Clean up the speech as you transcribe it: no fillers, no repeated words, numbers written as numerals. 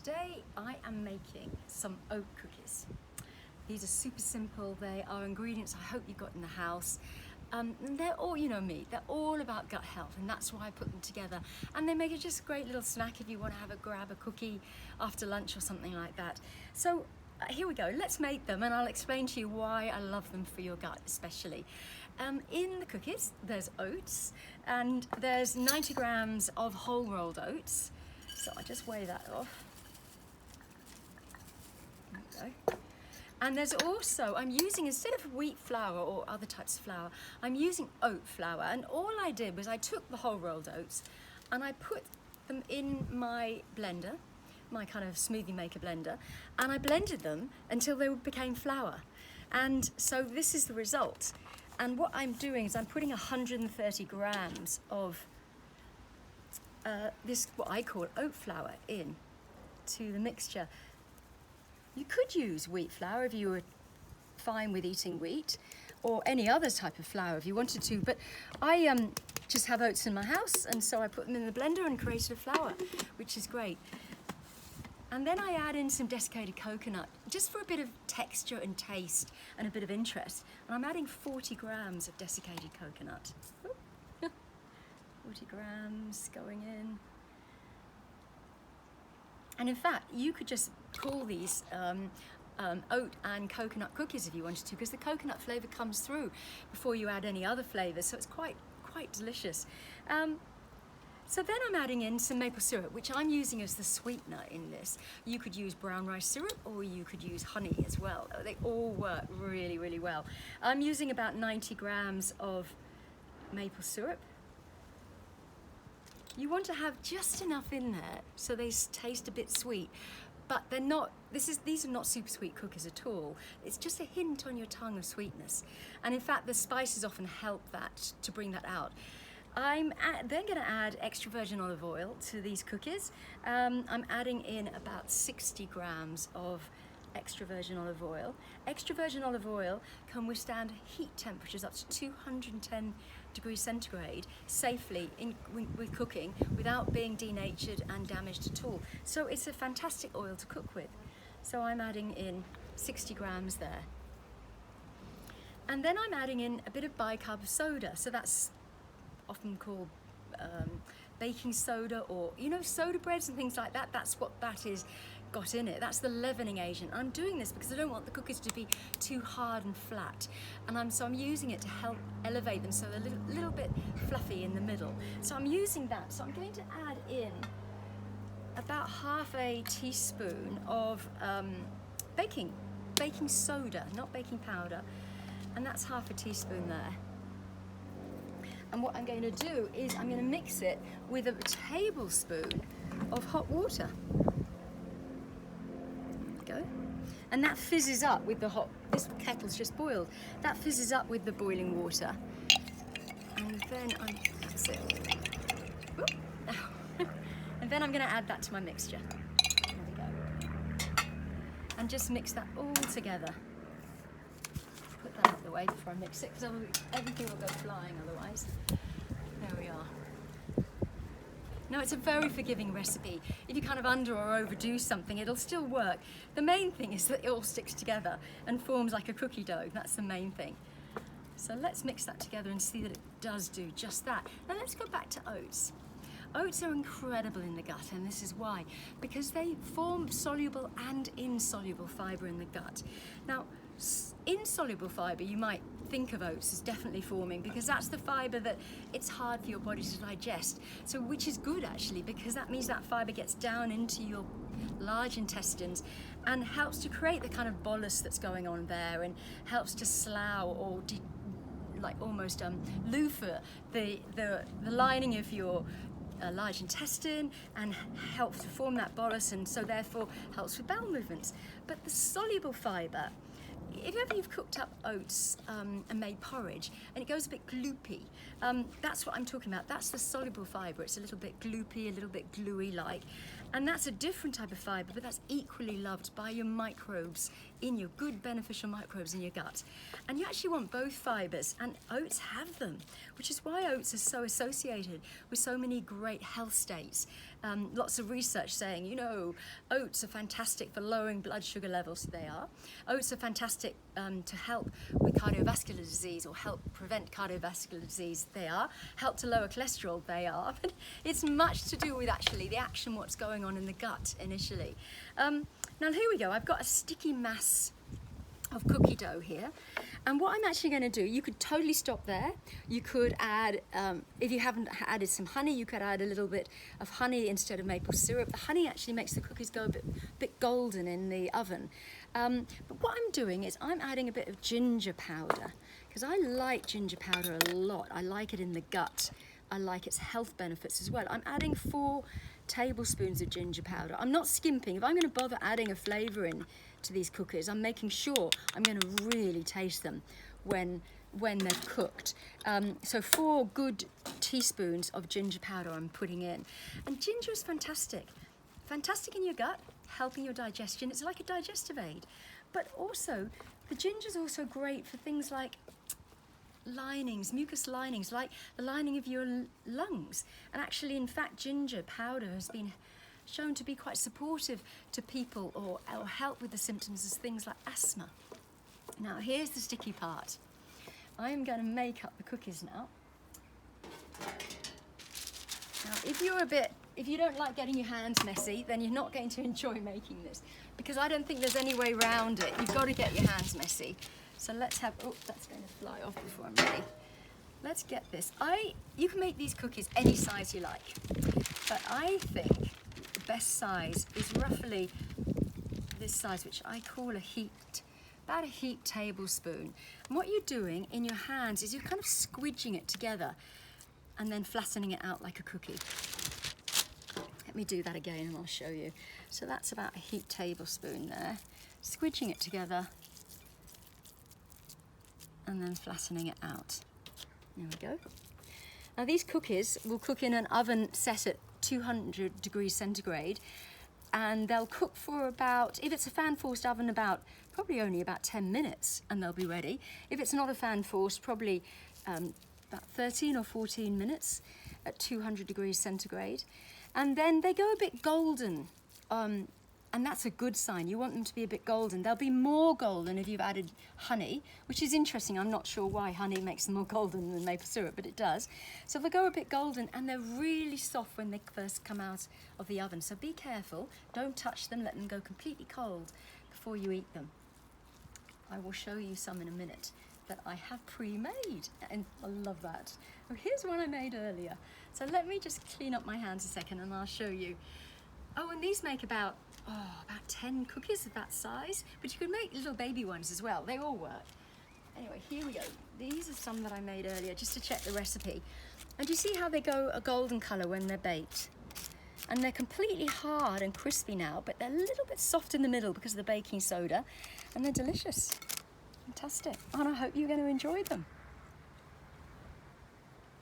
Today I am making some oat cookies. These are super simple. They are ingredients I hope you've got in the house. And they're all, you know me, they're all about gut health, and that's why I put them together. And they make it just a great little snack if you want to grab a cookie after lunch or something like that. So here we go, let's make them, and I'll explain to you why I love them for your gut especially. In the cookies, there's oats, and there's 90 grams of whole rolled oats. So I just weigh that off. There we go. And there's also, I'm using, instead of wheat flour or other types of flour, I'm using oat flour. And all I did was I took the whole rolled oats and I put them in my blender, my kind of smoothie maker blender, and I blended them until they became flour. And so this is the result. And what I'm doing is I'm putting 130 grams of this, what I call oat flour, in to the mixture. You could use wheat flour if you were fine with eating wheat, or any other type of flour if you wanted to, but I just have oats in my house, and so I put them in the blender and created a flour, which is great. And then I add in some desiccated coconut, just for a bit of texture and taste and a bit of interest. And I'm adding 40 grams of desiccated coconut. 40 grams going in. And in fact, you could just call these oat and coconut cookies if you wanted to, because the coconut flavour comes through before you add any other flavours, so it's quite delicious. So then I'm adding in some maple syrup, which I'm using as the sweetener in this. You could use brown rice syrup, or you could use honey as well. They all work really, really well. I'm using about 90 grams of maple syrup. You want to have just enough in there so they taste a bit sweet, but they're not, these are not super sweet cookies at all. It's just a hint on your tongue of sweetness. And in fact, the spices often help that, to bring that out. Then going to add extra virgin olive oil to these cookies. I'm adding in about 60 grams of extra virgin olive oil. Extra virgin olive oil can withstand heat temperatures up to 210 degrees centigrade safely with cooking without being denatured and damaged at all. So it's a fantastic oil to cook with. So I'm adding in 60 grams there. And then I'm adding in a bit of bicarb soda. So that's often called baking soda, or soda breads and things like that. That's what that is got in it. That's the leavening agent. I'm doing this because I don't want the cookies to be too hard and flat, and so I'm using it to help elevate them so they're a little bit fluffy in the middle. So I'm using that. So I'm going to add in about half a teaspoon of baking soda, not baking powder, and that's half a teaspoon there. And what I'm going to do is I'm going to mix it with a tablespoon of hot water. There we go. And that fizzes up with the this kettle's just boiled. That fizzes up with the boiling water. And then that's it. And then I'm going to add that to my mixture. There we go. And just mix that all together. Put that out of the way before I mix it, because everything will go flying otherwise. There we are. Now, it's a very forgiving recipe. If you kind of under or overdo something, it'll still work. The main thing is that it all sticks together and forms like a cookie dough. That's the main thing. So let's mix that together and see that it does do just that. Now let's go back to oats. Oats are incredible in the gut, and this is why. Because they form soluble and insoluble fibre in the gut. Now, insoluble fibre, you might think of oats as definitely forming, because that's the fibre that it's hard for your body to digest. So, which is good actually, because that means that fibre gets down into your large intestines and helps to create the kind of bolus that's going on there, and helps to slough or almost loofah the lining of your large intestine, and helps to form that bolus, and so therefore helps with bowel movements. But the soluble fibre, if ever you've cooked up oats and made porridge and it goes a bit gloopy, that's what I'm talking about. That's the soluble fibre. It's a little bit gloopy, a little bit gluey like, and that's a different type of fibre, but that's equally loved by your microbes, in your good beneficial microbes in your gut. And you actually want both fibres, and oats have them, which is why oats are so associated with so many great health states. lots of research saying, you know, oats are fantastic for lowering blood sugar levels. They are. Oats are fantastic to help with cardiovascular disease or help prevent cardiovascular disease. They are. Help to lower cholesterol. They are. But it's much to do with actually the action, what's going on in the gut initially. Now here we go. I've got a sticky mass of cookie dough here, and what I'm actually going to do, you could totally stop there. You could add, if you haven't added some honey, you could add a little bit of honey instead of maple syrup. The honey actually makes the cookies go a bit golden in the oven. But what I'm doing is I'm adding a bit of ginger powder, because I like ginger powder a lot. I like it in the gut. I like its health benefits as well. I'm adding 4 tablespoons of ginger powder. I'm not skimping. If I'm going to bother adding a flavour in to these cookies, I'm making sure I'm going to really taste them when they've cooked. So 4 good teaspoons of ginger powder I'm putting in. And ginger is fantastic. Fantastic in your gut, helping your digestion. It's like a digestive aid. But also, the ginger is also great for things like linings, mucus linings, like the lining of your lungs. And actually, in fact, ginger powder has been shown to be quite supportive to people or help with the symptoms of things like asthma. Now, here's the sticky part. I'm going to make up the cookies now. Now, if you don't like getting your hands messy, then you're not going to enjoy making this, because I don't think there's any way around it. You've got to get your hands messy. So let's have, oh, that's going to fly off before I'm ready. Let's get this. You can make these cookies any size you like, but I think the best size is roughly this size, which I call about a heaped tablespoon. And what you're doing in your hands is you're kind of squidging it together and then flattening it out like a cookie. Let me do that again and I'll show you. So that's about a heaped tablespoon there. Squidging it together and then flattening it out. There we go. Now these cookies will cook in an oven set at 200 degrees centigrade, and they'll cook for about, if it's a fan-forced oven, probably only about 10 minutes and they'll be ready. If it's not a fan-forced, probably about 13 or 14 minutes at 200 degrees centigrade. And then they go a bit golden. And that's a good sign. You want them to be a bit golden. They'll be more golden if you've added honey, which is interesting. I'm not sure why honey makes them more golden than maple syrup, but it does. So they'll go a bit golden, and they're really soft when they first come out of the oven. So be careful. Don't touch them. Let them go completely cold before you eat them. I will show you some in a minute that I have pre-made, and I love that. Oh, here's one I made earlier. So let me just clean up my hands a second and I'll show you. Oh, and these make about 10 cookies of that size, but you could make little baby ones as well. They all work. Anyway, here we go. These are some that I made earlier just to check the recipe. And you see how they go a golden colour when they're baked? And they're completely hard and crispy now, but they're a little bit soft in the middle because of the baking soda, and they're delicious. Fantastic. And I hope you're going to enjoy them.